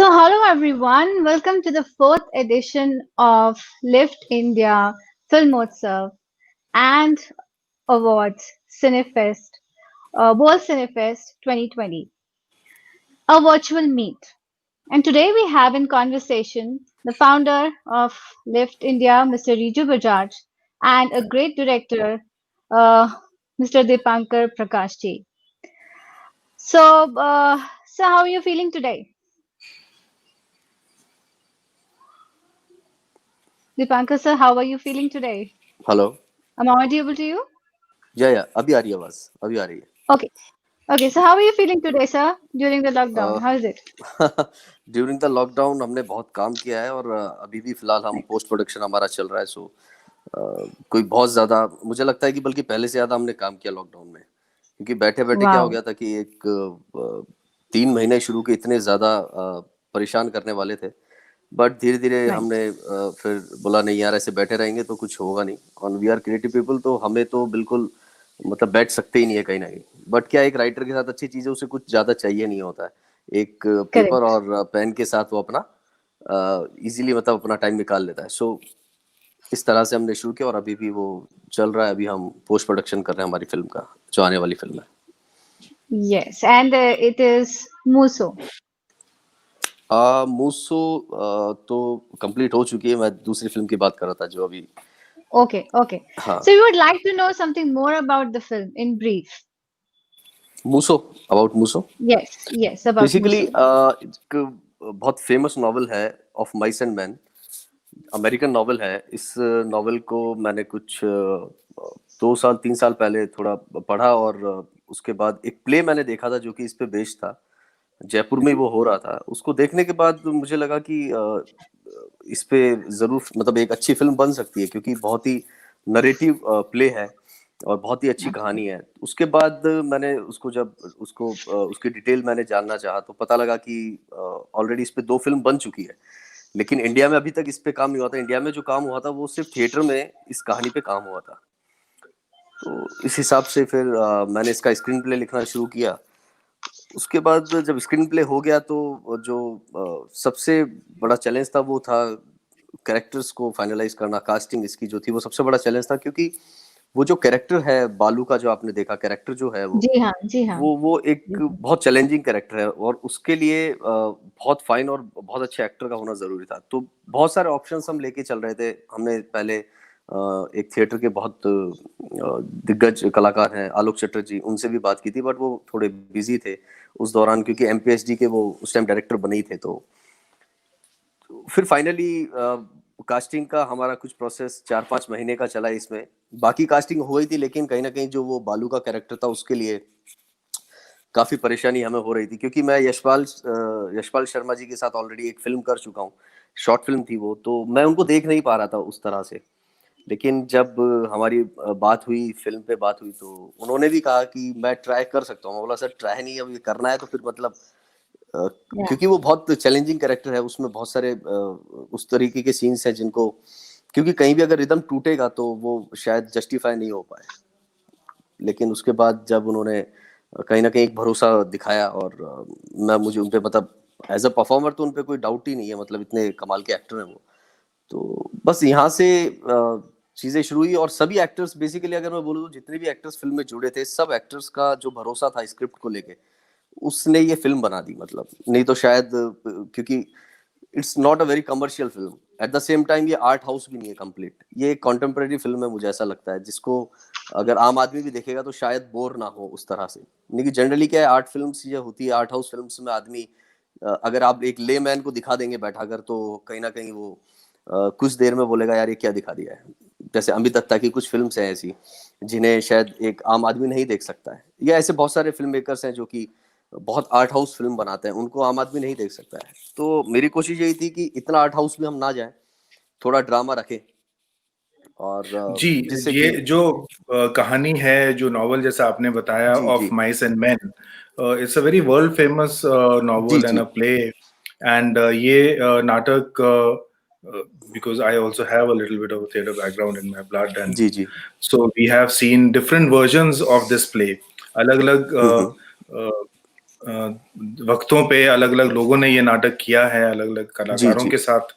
So, hello everyone. Welcome to the fourth edition of Lift India Filmotsav and Awards Cinefest, World Cinefest 2020, a virtual meet. And today we have in conversation the founder of Lift India, Mr. Riju Bajaj, and a great director, uh, Mr. Dipankar Prakashji. So, how are you feeling today? Dipankar sir, how are you feeling today? Hello. Am I audible to you? या अभी आ रही है आवाज, अभी आ रही Okay. Okay. So how are you feeling today, sir, during the lockdown? है। How is it? During the lockdown हमने बहुत काम किया है और अभी भी फिलहाल हम पोस्ट प्रोडक्शन हमारा चल रहा है। सो कोई बहुत ज़्यादा मुझे लगता है कि बल्कि पहले से ज़्यादा हमने काम किया लॉकडाउन में, क्योंकि बैठे बैठे क्या हो Wow. गया था कि एक 3 महीने शुरू के इतने ज़्यादा परेशान करने वाले थे। बट धीरे धीरे Right. हमने फिर बोला नहीं यार, ऐसे बैठे रहेंगे तो कुछ होगा नहीं। और वी आर क्रिएटिव पीपल, तो हमें तो बिल्कुल मतलब बैठ सकते ही नहीं है कहीं ना कहीं। बट क्या, एक राइटर के साथ अच्छी चीज़ है, उसे कुछ ज़्यादा चाहिए नहीं होता है। एक पेपर Correct. और पेन के साथ वो अपना इजीली मतलब अपना टाइम निकाल लेता है। सो इस तरह से हमने शुरू किया और अभी भी वो चल रहा है। अभी हम पोस्ट प्रोडक्शन कर रहे हैं हमारी फिल्म का, जो आने वाली फिल्म है। Yes. And it is Muso. मूसो तो कंप्लीट हो चुकी है। मैं दूसरी फिल्म की बात कर रहा था जो अभी। Okay. Okay. हाँ, So you would like to know something more about the film in brief? Muso, about Muso. Yes. Yes. About basically Muso. एक बहुत फेमस नॉवल है, of mice and men. American novel है। इस novel को मैंने कुछ 2 साल 3 साल पहले थोड़ा पढ़ा और उसके बाद एक प्ले मैंने देखा था जो कि इस पे बेस्ड था। जयपुर में ही Mhm. वो हो रहा था। उसको देखने के बाद मुझे लगा कि इस पे ज़रूर मतलब एक अच्छी फ़िल्म बन सकती है, क्योंकि बहुत ही नरेटिव प्ले है और बहुत ही अच्छी कहानी Absolutely. है। उसके बाद मैंने उसको जब उसको उसकी डिटेल मैंने जानना चाहा तो पता लगा कि ऑलरेडी इस पे 2 फ़िल्म बन चुकी है। लेकिन इंडिया में अभी तक इस पे काम नहीं हुआ था। इंडिया में जो काम हुआ था वो सिर्फ़ थिएटर में इस कहानी पे काम हुआ था। तो इस हिसाब से फिर मैंने इसका स्क्रीन प्ले लिखना शुरू किया। उसके बाद जब स्क्रीन प्ले हो गया तो जो सबसे बड़ा चैलेंज था वो था कैरेक्टर्स को फाइनलाइज करना। कास्टिंग इसकी जो थी वो सबसे बड़ा चैलेंज था, क्योंकि वो जो कैरेक्टर है बालू का, जो आपने देखा कैरेक्टर जो है जी हाँ. जी हाँ. वो एक जी हाँ. बहुत चैलेंजिंग कैरेक्टर है और उसके लिए बहुत फाइन और बहुत अच्छे एक्टर का होना ज़रूरी था। तो बहुत सारे ऑप्शंस हम लेके चल रहे थे। हमने पहले एक थिएटर के बहुत दिग्गज कलाकार हैं आलोक चटर्जी, उनसे भी बात की थी, बट वो थोड़े बिजी थे उस दौरान, क्योंकि एमपीएसडी के वो उस टाइम डायरेक्टर बने ही थे। तो फिर फाइनली कास्टिंग का हमारा कुछ प्रोसेस 4-5 महीने का चला इसमें। बाकी कास्टिंग हो गई थी, लेकिन कहीं ना कहीं जो वो बालू का कैरेक्टर था उसके लिए काफ़ी परेशानी हमें हो रही थी, क्योंकि मैं यशपाल शर्मा जी के साथ ऑलरेडी एक फ़िल्म कर चुका हूँ। शॉर्ट फ़िल्म थी वो, तो मैं उनको देख नहीं पा रहा था उस तरह से। लेकिन जब हमारी बात हुई, फ़िल्म पे बात हुई, तो उन्होंने भी कहा कि मैं ट्राई कर सकता हूँ। मैं बोला सर ट्राई नहीं, अब ये करना है तो फिर मतलब अ, Yeah. क्योंकि वो बहुत चैलेंजिंग कैरेक्टर है। उसमें बहुत सारे उस तरीके के सीन्स हैं जिनको, क्योंकि कहीं भी अगर रिदम टूटेगा तो वो शायद जस्टिफाई नहीं हो पाए। लेकिन उसके बाद जब उन्होंने कहीं न कहीं एक भरोसा दिखाया और मैं मुझे उन पे मतलब एज़ अ परफ़ॉर्मर तो उन पे कोई डाउट ही नहीं है, मतलब इतने कमाल के एक्टर हैं वो। तो बस यहाँ से चीज़ें शुरू हुई और सभी एक्टर्स बेसिकली अगर मैं बोलूँ तो जितने भी एक्टर्स फ़िल्म में जुड़े थे, सब एक्टर्स का जो भरोसा था स्क्रिप्ट को लेके, उसने ये फ़िल्म बना दी। मतलब नहीं तो शायद क्योंकि it's not a very commercial film. At the same time ये आर्ट हाउस भी नहीं है कंप्लीट। ये एक कंटेम्परेरी फ़िल्म है, मुझे ऐसा लगता है, जिसको अगर आम आदमी भी देखेगा तो शायद बोर ना हो उस तरह से। नहीं कि जनरली क्या है, आर्ट फ़िल्म्स ये होती है, आर्ट हाउस फ़िल्म्स में आदमी अगर आप एक लेमैन को दिखा देंगे बैठाकर तो कहीं न कहीं वो कुछ देर में बोलेगा यार ये क्या दिखा दिया है। जैसे अमित दत्ता की कुछ फ़िल्म्स हैं ऐसी, जिन्हें शायद एक आम आदमी नहीं देख सकता है। या ऐसे बहुत सारे फ़िल्म मेकर्स हैं जो कि बहुत आर्ट हाउस फ़िल्म बनाते हैं, उनको आम आदमी नहीं देख सकता है। तो मेरी कोशिश यही थी कि इतना आर्ट हाउस भी हम ना जाएँ, थोड़ा ड्रामा रखें और जी, जिससे ये कि जो कहानी है, जो नॉवल जैसा आपने बताया जी, ऑफ जी। Mice and men, it's a very world famous जी, नॉवल एंड जी। अ प्ले एंड ये नाटक because I also have a little bit of a theater background in my blood and जी, जी। so we have seen different versions of this play. अलग-अलग हुँ, हुँ। वक्तों पे अलग अलग लोगों ने ये नाटक किया है अलग अलग जी कलाकारों जी के साथ।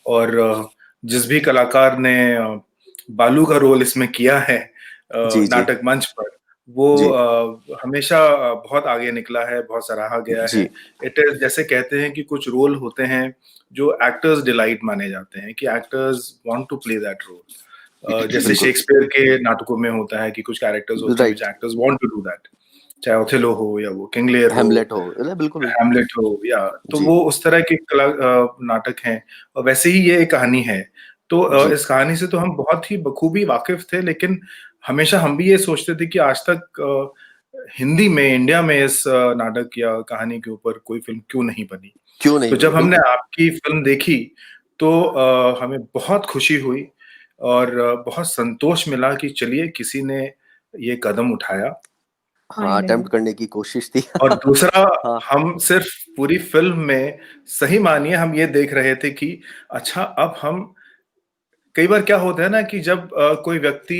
और जिस भी कलाकार ने बालू का रोल इसमें किया है जी जी नाटक मंच पर, वो जी हमेशा बहुत आगे निकला है, बहुत सराहा गया है। जी इट इज, जैसे कहते हैं कि कुछ रोल होते हैं जो एक्टर्स डिलाइट माने जाते हैं, कि actors want to play that role. जैसे बिल्कुल शेक्सपियर के नाटकों में होता है कि कुछ कैरेक्टर्स होते हैं which right. Actors want to do that, चाहे ओथेलो हो या वो किंग लियर हो, हेमलेट हो, बिल्कुल हैमलेट हो, या तो जी वो उस तरह के नाटक हैं। और वैसे ही ये एक कहानी है। तो जी इस कहानी से तो हम बहुत ही बखूबी वाकिफ थे, लेकिन हमेशा हम भी ये सोचते थे कि आज तक हिंदी में, इंडिया में इस नाटक या कहानी के ऊपर कोई फिल्म क्यों नहीं बनी। क्यों नहीं तो बनी, जब हमने बिल्कुल। आपकी फिल्म देखी तो हमें बहुत खुशी हुई और बहुत संतोष मिला कि चलिए किसी ने ये कदम उठाया। हाँ, फाइनली। अटेम्प्ट करने की कोशिश थी। और दूसरा, हाँ हम सिर्फ पूरी फिल्म में, सही मानिए, हम ये देख रहे थे कि अच्छा, अब हम, कई बार क्या होता है ना कि जब कोई व्यक्ति,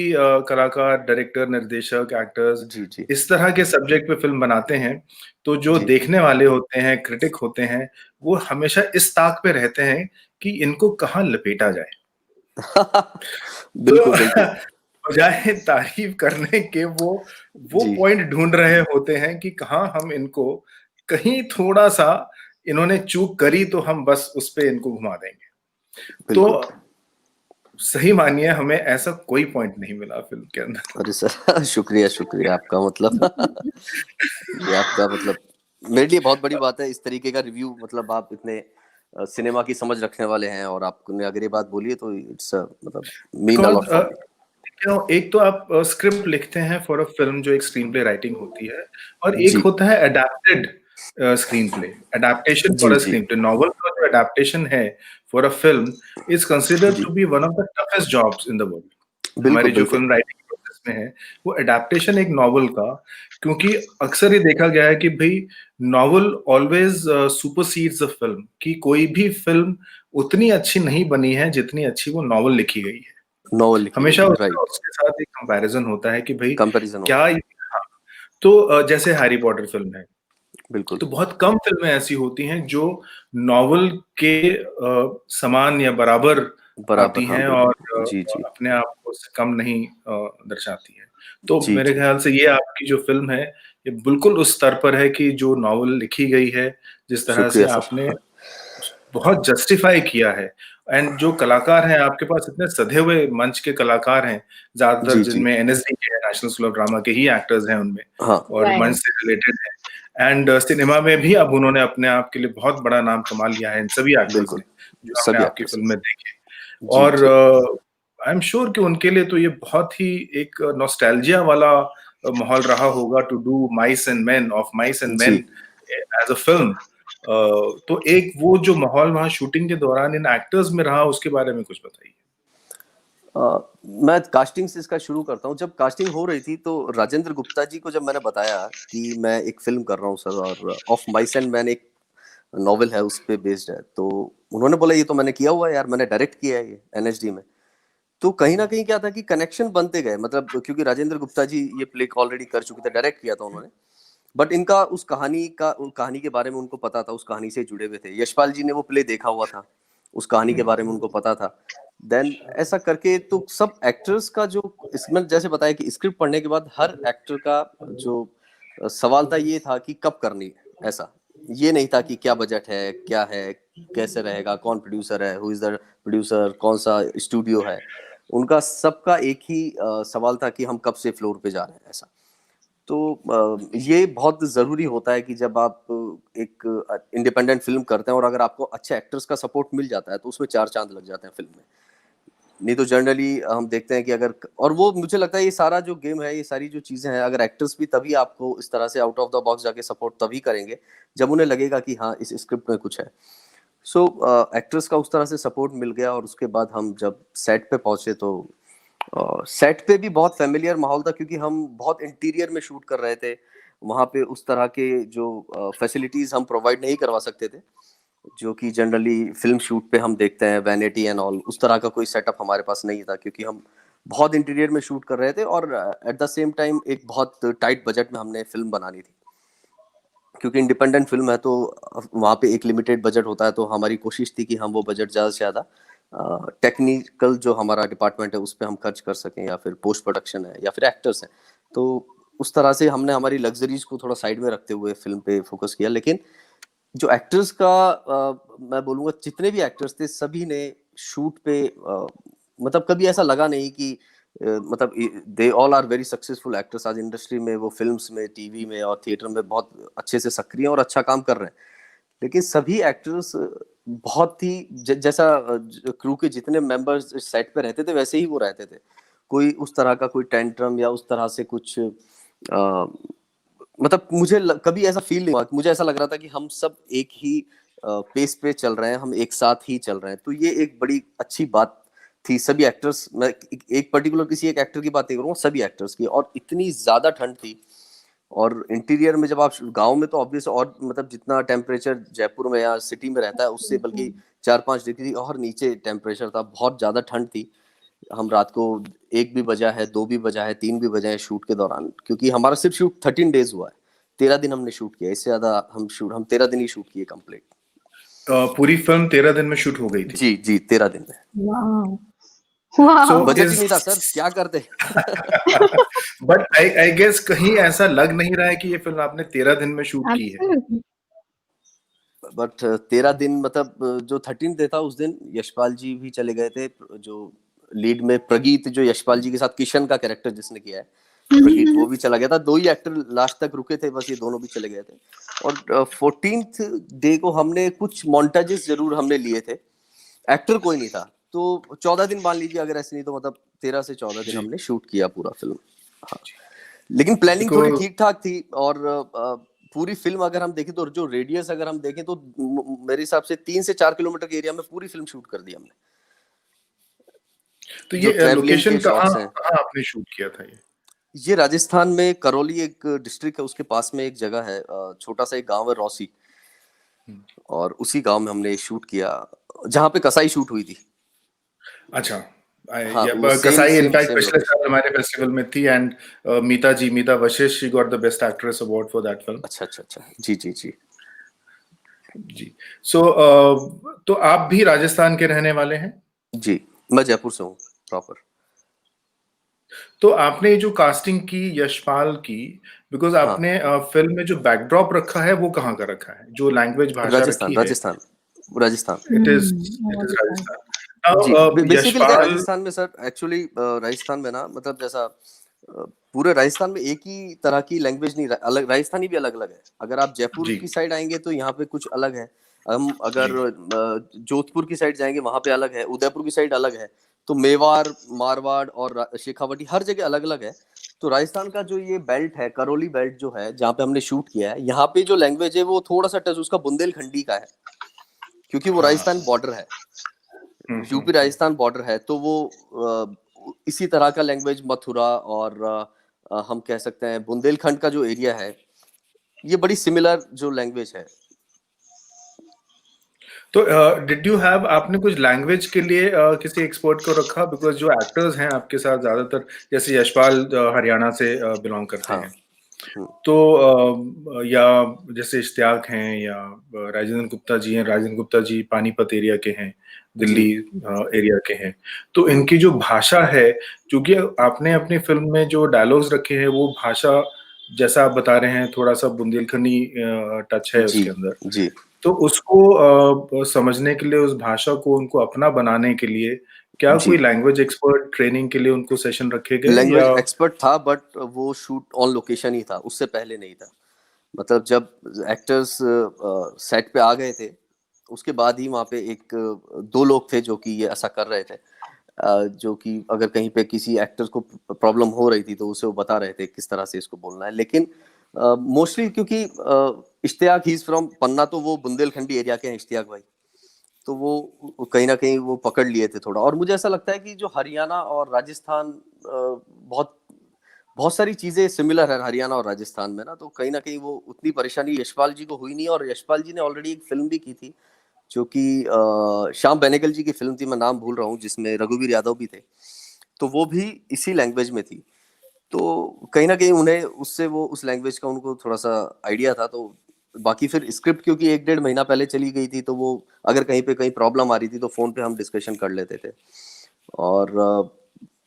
कलाकार, डायरेक्टर, निर्देशक, एक्टर्स जी जी इस तरह के सब्जेक्ट पे फिल्म बनाते हैं, तो जो जी देखने वाले होते हैं, क्रिटिक होते हैं, वो हमेशा इस ताक पे रहते हैं कि इनको कहाँ लपेटा जाए। तो बिल्कुल बिल्कुल बजाय तारीफ करने के वो जी पॉइंट ढूंढ रहे होते हैं कि कहाँ हम इनको, कहीं थोड़ा सा इन्होंने चूक करी तो हम बस उस पे इनको घुमा देंगे। तो बिल्कुल। सही मानिए, हमें ऐसा कोई पॉइंट नहीं मिला फिल्म के अंदर। अरे सर शुक्रिया शुक्रिया आपका, मतलब ये आपका मतलब मेरे लिए बहुत बड़ी बात है इस तरीके का रिव्यू। मतलब आप इतने सिनेमा की समझ रखने वाले हैं और आपने अगर ये बात बोली है तो इट्स मतलब mean a because lot for me. एक तो आप स्क्रिप्ट लिखते हैं फॉर अ फिल्म, जो एक स्क्रीन प्ले राइटिंग होती है, और एक जी होता है adapted screenplay, adaptation for जी अ जी स्क्रीन प्ले। नॉवल का जो अडेप्टेशन है for a film is considered जी to be one of the toughest jobs in the world. बिल्कुल हमारी जो बिल्कुल फिल्म राइटिंग प्रोसेस में है, वो अडेप्टेशन एक नॉवल का, क्योंकि अक्सर ये देखा गया है कि भाई नॉवल ऑलवेज सुपरसीड्स द फिल्म, कि कोई भी फिल्म उतनी अच्छी नहीं बनी है जितनी अच्छी वो नॉवल लिखी गई है। नॉवल लिखी हमेशा गई है, उसका राइट। उसके साथ एक कंपैरिजन होता है कि भाई कंपैरिजन क्या होता है, हाँ, तो जैसे हैरी पॉटर फिल्म है, बिल्कुल तो बहुत कम फिल्में ऐसी होती हैं जो नॉवल के समान या बराबर बराबर, आती हाँ हैं और बिल्कुल जी जी अपने आप को उससे कम नहीं दर्शाती हैं। तो जी मेरे जी ख्याल से ये आपकी जो फिल्म है, ये बिल्कुल उस स्तर पर है कि जो नॉवल लिखी गई है, जिस तरह से शुक्रिया आपने सर। बहुत जस्टिफाई किया है। एंड जो कलाकार हैं आपके पास, इतने सधे हुए मंच के कलाकार हैं, ज्यादातर जी जी जिनमें एनएसडी के, नेशनल स्कूल ऑफ ड्रामा के ही एक्टर्स हैं उनमें, हाँ और मंच राइट। से रिलेटेड हैं। एंड सिनेमा में भी अब उन्होंने अपने आप के लिए बहुत बड़ा नाम कमा लिया है, इन सभी एक्टर्स बिल्कुल ने जो हमने सभी आपकी एक्टर्स फिल्म में देखे। जी और जी आई एम श्योर कि उनके लिए तो ये बहुत ही एक नॉस्टैल्जिया वाला माहौल रहा होगा, to do mice and men, of mice and जी मेन एज अ फिल्म। तो एक वो जो माहौल वहां शूटिंग के दौरान इन एक्टर्स में रहा, उसके बारे में कुछ बताइए। मैं कास्टिंग से इसका शुरू करता हूँ। जब कास्टिंग हो रही थी तो राजेंद्र गुप्ता जी को जब मैंने बताया कि मैं एक फिल्म कर रहा हूँ सर, और ऑफ माइस एंड मैन एक नॉवेल है उस पे बेस्ड है, तो उन्होंने बोला ये तो मैंने किया हुआ है यार, मैंने डायरेक्ट किया है ये एनएचडी में। तो कहीं ना कहीं क्या था कि कनेक्शन बनते गए, मतलब क्योंकि राजेंद्र गुप्ता जी ये प्ले ऑलरेडी कर चुके थे, डायरेक्ट किया था उन्होंने। बट इनका उस कहानी के बारे में उनको पता था, उस कहानी से जुड़े हुए थे। यशपाल जी ने वो प्ले देखा हुआ था, उस कहानी के बारे में उनको पता था। देन ऐसा करके तो सब एक्टर्स का जो, इसमें जैसे बताया कि स्क्रिप्ट पढ़ने के बाद हर एक्टर का जो सवाल था ये था कि कब करनी है। ऐसा ये नहीं था कि क्या बजट है, क्या है, कैसे रहेगा, कौन प्रोड्यूसर है, हु इज द प्रोड्यूसर, कौन सा स्टूडियो है। उनका सबका एक ही सवाल था कि हम कब से फ्लोर पे जा रहे हैं, ऐसा। तो ये बहुत ज़रूरी होता है कि जब आप एक इंडिपेंडेंट फ़िल्म करते हैं और अगर आपको अच्छे एक्टर्स का सपोर्ट मिल जाता है, तो उसमें 4 चाँद लग जाते हैं फ़िल्म में। नहीं तो जनरली हम देखते हैं कि अगर, और वो मुझे लगता है ये सारा जो गेम है, ये सारी जो चीज़ें हैं, अगर एक्टर्स भी तभी आपको इस तरह से आउट ऑफ द बॉक्स जाके सपोर्ट तभी करेंगे, जब उन्हें लगेगा कि हाँ, इस स्क्रिप्ट में कुछ है। सो एक्टर्स का उस तरह से सपोर्ट मिल गया और उसके बाद हम जब सेट पे पहुँचे तो सेट पे भी बहुत फ़ैमिलियर माहौल था, क्योंकि हम बहुत इंटीरियर में शूट कर रहे थे। वहाँ पे उस तरह के जो फैसिलिटीज़ हम प्रोवाइड नहीं करवा सकते थे, जो कि जनरली फ़िल्म शूट पे हम देखते हैं, वैनिटी एंड ऑल, उस तरह का कोई सेटअप हमारे पास नहीं था, क्योंकि हम बहुत इंटीरियर में शूट कर रहे थे और एट द सेम टाइम एक बहुत टाइट बजट में हमने फ़िल्म बनानी थी। क्योंकि इंडिपेंडेंट फिल्म है तो वहाँ पे एक लिमिटेड बजट होता है, तो हमारी कोशिश थी कि हम वो बजट ज़्यादा से ज़्यादा टेक्निकल जो हमारा डिपार्टमेंट है उस पर हम खर्च कर सकें, या फिर पोस्ट प्रोडक्शन है, या फिर एक्टर्स हैं। तो उस तरह से हमने हमारी लग्जरीज को थोड़ा साइड में रखते हुए फिल्म पे फोकस किया। लेकिन जो एक्टर्स का मैं बोलूँगा जितने भी एक्टर्स थे सभी ने शूट पे मतलब कभी ऐसा लगा नहीं कि मतलब they all are very successful actors आज इंडस्ट्री में, वो फिल्म्स में, टीवी में और थिएटर में बहुत अच्छे से सक्रिय और अच्छा काम कर रहे हैं। लेकिन सभी एक्टर्स बहुत ही जैसा क्रू के जितने मेंबर्स सेट पे रहते थे वैसे ही वो रहते थे। कोई उस तरह का कोई टेंट्रम या उस तरह से कुछ मतलब मुझे कभी ऐसा फील नहीं हुआ। मुझे ऐसा लग रहा था कि हम सब एक ही पेस पे चल रहे हैं, हम एक साथ ही चल रहे हैं। तो ये एक बड़ी अच्छी बात थी। सभी एक्टर्स, मैं एक पर्टिकुलर किसी एक एक्टर की बात नहीं करूँगा, सभी एक्टर्स की। और इतनी ज्यादा ठंड थी, और इंटीरियर में जब आप गांव में तो ऑब्वियस और मतलब जितना टेम्परेचर जयपुर में या सिटी में रहता है उससे बल्कि 4-5 डिग्री और नीचे टेम्परेचर था। बहुत ज्यादा ठंड थी। हम रात को 1 भी बजा है, 2 भी बजा है, 3 भी बजा है शूट के दौरान, क्योंकि हमारा सिर्फ शूट 13 डेज हुआ है। 13 दिन हमने शूट किया, इससे ज्यादा हम 13 दिन ही शूट किए कंप्लीट। पूरी फिल्म 13 दिन में शूट हो गई थी? जी जी, 13 दिन में। Wow. Wow. So budget he is नहीं था सर, क्या करते। but I guess कहीं ऐसा लग नहीं रहा है कि ये फिल्म आपने 13 दिन में शूट की है। Absolutely. बट 13 दिन मतलब जो 13 डे था उस दिन यशपाल जी भी चले गए थे, जो लीड में प्रगीत, जो यशपाल जी के साथ किशन का कैरेक्टर जिसने किया है, प्रगीत, वो भी चला गया था। 2 ही एक्टर लास्ट तक रुके थे बस, ये दोनों भी चले गए थे। और 14th डे को हमने कुछ मोन्टाजेस जरूर हमने लिए थे, एक्टर कोई नहीं था। तो 14 दिन मान लीजिए, अगर ऐसे नहीं तो मतलब 13 से 14 दिन जी। हमने शूट किया पूरा फिल्म। हाँ, लेकिन प्लानिंग थोड़ी ठीक ठाक थी। और पूरी फिल्म अगर हम देखें तो जो रेडियस अगर हम देखें तो मेरे हिसाब से 3 से 4 किलोमीटर के एरिया में पूरी फिल्म शूट कर दी हमने। तो जो ये ट्रैवलिंग लोकेशन के शॉट्स हैं, कहाँ आपने शूट किया था ये राजस्थान में करौली एक डिस्ट्रिक्ट है, उसके पास में एक जगह है, छोटा सा एक गांव है रौसी, और उसी गांव में हमने शूट किया जहां पे कसाई शूट हुई थी। अच्छा, हाँ, वो कसाई सेम इनफैक्ट सेम पिछले साल लोकेशन। हमारे फेस्टिवल में थी and Meeta Vashisht she got the best actress award for that film. अच्छा अच्छा अच्छा, जी जी जी जी। सो तो आप भी राजस्थान के रहने वाले हैं? जी, मैं जयपुर से हूँ प्रॉपर। तो आपने जो कास्टिंग की यशपाल की, बिकॉज हाँ, आपने फिल्म में जो बैकड्रॉप रखा है वो कहाँ का रखा है, जो लैंग्वेज भाषा रखी राजस्थान है? Rajasthan Rajasthan. It is Wonderful. Rajasthan. जी, नाउ बेसिकली क्या है यशपाल। राजस्थान में सर, एक्चुअली राजस्थान में ना मतलब जैसा पूरे राजस्थान में एक ही तरह की लैंग्वेज नहीं, अलग राजस्थानी भी अलग अलग है। अगर आप जयपुर जी की साइड आएंगे तो यहाँ पे कुछ अलग है। हम अगर जी जोधपुर की साइड जाएंगे वहां पे अलग है, उदयपुर की साइड अलग है। तो मेवाड़, मारवाड़ और शेखावटी हर जगह अलग अलग है। तो राजस्थान का जो ये बेल्ट है, करौली बेल्ट जो है जहाँ पे हमने शूट किया है, यहाँ पे जो लैंग्वेज है वो थोड़ा सा टच उसका बुंदेलखंडी का है, क्योंकि वो हाँ। राजस्थान बॉर्डर है, यूपी हम्म। राजस्थान बॉर्डर है। तो वो इसी तरह का लैंग्वेज मथुरा और हम कह सकते हैं बुंदेलखंड का जो एरिया है, ये बड़ी सिमिलर जो लैंग्वेज है। तो डिड यू हैव, आपने कुछ लैंग्वेज के लिए किसी एक्सपर्ट को रखा? बिकॉज जो एक्टर्स हैं आपके साथ ज्यादातर, जैसे यशपाल हरियाणा से बिलोंग करते हाँ। हैं, तो या जैसे इश्तियाक हैं, या राजेंद्र गुप्ता जी हैं, राजेंद्र गुप्ता जी पानीपत एरिया के हैं, दिल्ली एरिया के हैं। तो इनकी जो भाषा है, क्योंकि आपने अपनी फिल्म में जो डायलॉग्स रखे हैं वो भाषा, जैसा आप बता रहे हैं, थोड़ा सा बुंदेलखंडी टच है जी उसके अंदर। जी तो उसको समझने के लिए, उस भाषा को उनको अपना बनाने के लिए, क्या जी, कोई लैंग्वेज एक्सपर्ट ट्रेनिंग के लिए उनको सेशन रखे गए, लैंग्वेज या? एक्सपर्ट था बट वो शूट ऑन लोकेशन ही था, उससे पहले नहीं था। मतलब जब एक्टर्स सेट पे आ गए थे उसके बाद ही वहाँ पे एक 2 लोग थे जो कि ये ऐसा कर रहे थे, जो कि अगर कहीं पे किसी एक्टर को प्रॉब्लम हो रही थी तो उसे वो बता रहे थे किस तरह से इसको बोलना है। लेकिन मोस्टली क्योंकि इश्तियाक ही इज फ्रॉम पन्ना, तो वो बुंदेलखंडी एरिया के हैं इश्तियाक भाई, तो वो कहीं ना कहीं वो पकड़ लिए थे थोड़ा। और मुझे ऐसा लगता है कि जो हरियाणा और राजस्थान बहुत बहुत सारी चीजें सिमिलर है हरियाणा और राजस्थान में ना, तो कहीं ना कहीं वो उतनी परेशानी यशपाल जी को हुई नहीं। और यशपाल जी ने ऑलरेडी एक फिल्म भी की थी जो कि श्याम बेनेगल जी की फिल्म थी, मैं नाम भूल रहा हूँ, जिसमें रघुवीर यादव भी थे, तो वो भी इसी लैंग्वेज में थी। तो कहीं ना कहीं उन्हें उससे वो उस लैंग्वेज का उनको थोड़ा सा आइडिया था, तो बाकी फिर स्क्रिप्ट क्योंकि 1-1.5 महीना पहले चली गई थी, तो वो अगर कहीं पे कहीं प्रॉब्लम आ रही थी तो फोन पे हम डिस्कशन कर लेते थे। और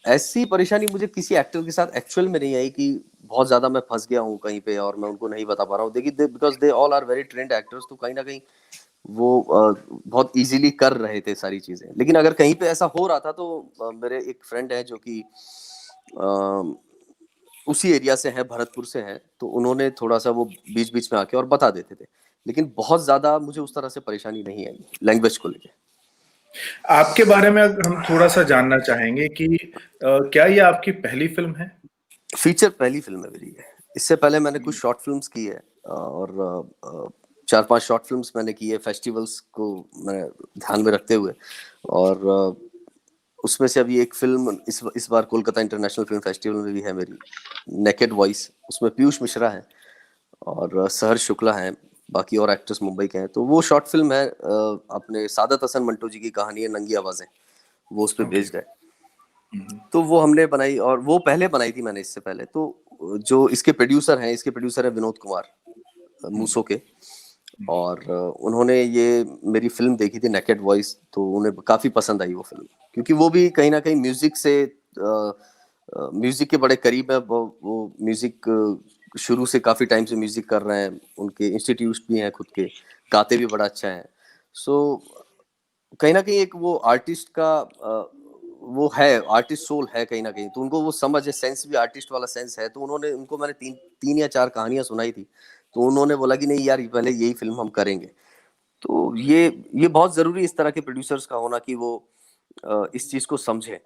ऐसी परेशानी मुझे किसी एक्टर के साथ एक्चुअल में नहीं आई कि बहुत ज्यादा मैं फंस गया हूँ कहीं पे और मैं उनको नहीं बता पा रहा हूँ। देखिए, because they all are very trained actors, तो कहीं ना कहीं वो बहुत इजीली कर रहे थे सारी चीजें। लेकिन अगर कहीं पे ऐसा हो रहा था तो मेरे एक फ्रेंड है जो कि उसी एरिया से है, भरतपुर से है, तो उन्होंने थोड़ा सा वो बीच बीच में आके और बता देते थे। लेकिन बहुत ज्यादा मुझे उस तरह से परेशानी नहीं आई लैंग्वेज को लेके। आपके बारे में हम थोड़ा सा जानना चाहेंगे कि क्या ये आपकी पहली फिल्म है? फीचर पहली फिल्म है मेरी है। इससे पहले मैंने कुछ शॉर्ट फिल्म्स की है, और 4-5 शॉर्ट फिल्म्स मैंने की है फेस्टिवल्स को मैं ध्यान में रखते हुए। और उसमें से अभी एक फिल्म इस बार कोलकाता इंटरनेशनल फिल्म फेस्टिवल में भी है मेरी, नेकेड वॉइस। उसमें पीयूष मिश्रा है और सहर्ष शुक्ला है, बाकी और एक्टर्स मुंबई के हैं। तो वो शॉर्ट फिल्म है, अपने सादत हसन मंटो जी की कहानी है नंगी आवाजें, वो उस पर ओके। बेस्ड है। तो वो हमने बनाई, और वो पहले बनाई थी मैंने इससे पहले। तो जो इसके प्रोड्यूसर है विनोद कुमार मूसो के। और उन्होंने ये मेरी फिल्म देखी थी नेकेड वॉइस, तो उन्हें काफी पसंद आई वो फिल्म, क्योंकि वो भी कहीं ना कहीं म्यूजिक के बड़े करीब है। वो म्यूजिक शुरू से काफी टाइम से म्यूजिक कर रहे हैं, उनके इंस्टीट्यूट भी हैं खुद के, गाते भी बड़ा अच्छा है। सो कहीं ना कहीं एक वो आर्टिस्ट का वो है, आर्टिस्ट सोल है कहीं ना कहीं, तो उनको वो समझ है, सेंस भी आर्टिस्ट वाला सेंस है। तो उनको मैंने 3 या 4 कहानियां सुनाई थी, तो उन्होंने बोला कि नहीं यार, पहले यही फिल्म हम करेंगे। तो ये बहुत जरूरी है इस तरह के प्रोड्यूसर्स का होना, कि वो इस चीज को समझे।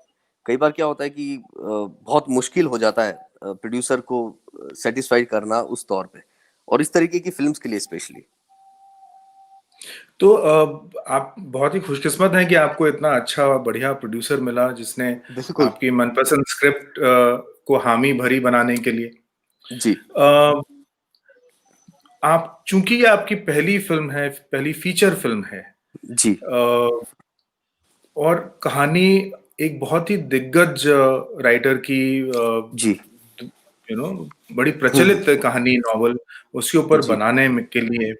कई बार क्या होता है कि बहुत मुश्किल हो जाता है प्रोड्यूसर को सेटिस्फाइड करना उस तौर पे, और इस तरीके की फिल्म्स के लिए स्पेशली। तो आप बहुत ही खुशकिस्मत हैं कि आपको इतना अच्छा बढ़िया प्रोड्यूसर मिला जिसने बिल्कुल। आपकी मनपसंद स्क्रिप्ट को हामी भरी बनाने के लिए। जी अ, आप चूंकि ये आपकी पहली फिल्म है, पहली फीचर फिल्म है, जी अ, और कहानी एक बहुत ही दिग्गज राइटर की, जी। यू नो, बड़ी हम्म। प्रचलित कहानी नॉवल उसके ऊपर जी बनाने के लिए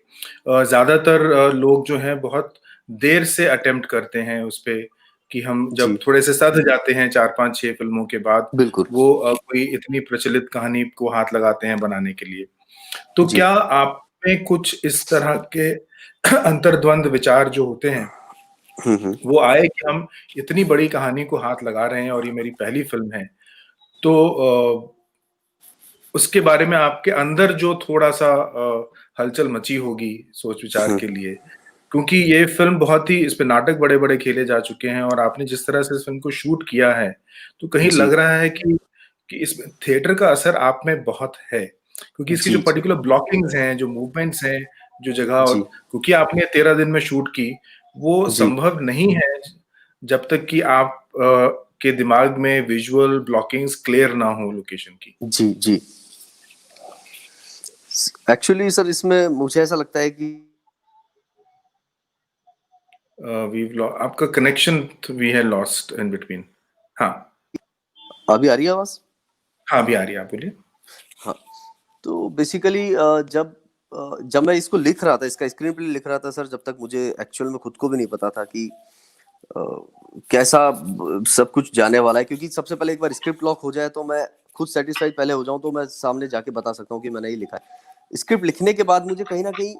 ज्यादातर लोग जो हैं बहुत देर से अटेम्प्ट करते हैं उस पे, कि हम जब जी। थोड़े से सध जाते हैं 4-5-6 फिल्मों के बाद बिल्कुल। वो कोई इतनी प्रचलित कहानी को हाथ लगाते हैं बनाने के लिए। तो जी। क्या आप में कुछ इस तरह के अंतर्द्वंद विचार जो होते हैं हम्म। वो आए कि हम इतनी बड़ी कहानी को हाथ लगा रहे हैं और ये मेरी पहली फिल्म है, तो उसके बारे में आपके अंदर जो थोड़ा-सा हलचल मची होगी सोच-विचार हम्म। के लिए? क्योंकि ये फ़िल्म बहुत ही, इस पे नाटक बड़े-बड़े खेले जा चुके हैं और आपने जिस तरह से इस फ़िल्म को शूट किया है, तो कहीं जी लग रहा है कि इसमें थिएटर का असर आप में बहुत है। क्योंकि इसकी जो जी। जी पर्टिकुलर ब्लॉकिंग्स हैं, जो मूवमेंट्स हैं, जो जगह, और जी क्योंकि आपने 13 दिन में शूट की, वो जी संभव नहीं है जब तक कि आप के दिमाग में विजुअल ब्लॉकिंग्स क्लियर ना हो लोकेशन की। जी। जी। एक्चुअली सर, इसमें मुझे ऐसा लगता है कि आपका कनेक्शन वी है लॉस्ट इन बिटवीन। हाँ। अभी आ रही है आवाज? हाँ, अभी आ रही है, आप बोलिए। हाँ। तो बेसिकली जब मैं इसको लिख रहा था, इसका स्क्रीन प्ले लिख रहा था सर, जब तक मुझे एक्चुअल में खुद को भी नहीं पता था कि अ, कैसा सब कुछ जाने वाला है। क्योंकि सबसे पहले एक बार स्क्रिप्ट लॉक हो जाए तो मैं खुद सेटिस्फाइड पहले हो जाऊं, तो मैं सामने जाके बता सकता हूं कि मैंने ही लिखा है। स्क्रिप्ट लिखने के बाद मुझे कहीं ना कहीं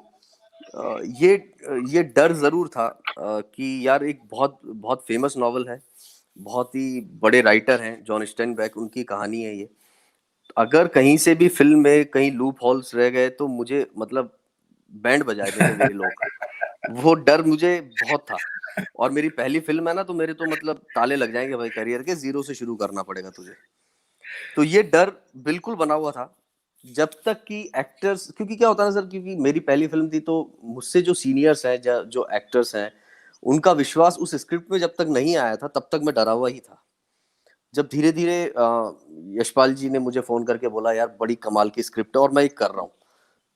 ये डर जरूर था कि यार, एक बहुत बहुत फेमस नॉवल है, बहुत ही बड़े राइटर हैं जॉन स्टेनबैक, उनकी कहानी है ये। अगर कहीं से भी फिल्म में कहीं लूप होल्स रह गए तो मुझे मतलब बैंड बजा देंगे मेरे लोग। वो डर मुझे बहुत था। और मेरी पहली फिल्म है ना, तो मेरे तो मतलब ताले लग जाएंगे भाई, करियर के जीरो से शुरू करना पड़ेगा तुझे। तो ये डर बिल्कुल बना हुआ था जब तक कि एक्टर्स, क्योंकि क्या होता है ना सर, क्योंकि मेरी पहली फिल्म थी, तो मुझसे जो सीनियर्स हैं, जो एक्टर्स हैं, उनका विश्वास उस स्क्रिप्ट में जब तक नहीं आया था तब तक मैं डरा हुआ ही था। जब धीरे धीरे यशपाल जी ने मुझे फोन करके बोला यार, बड़ी कमाल की स्क्रिप्ट है और मैं ये कर रहा हूँ,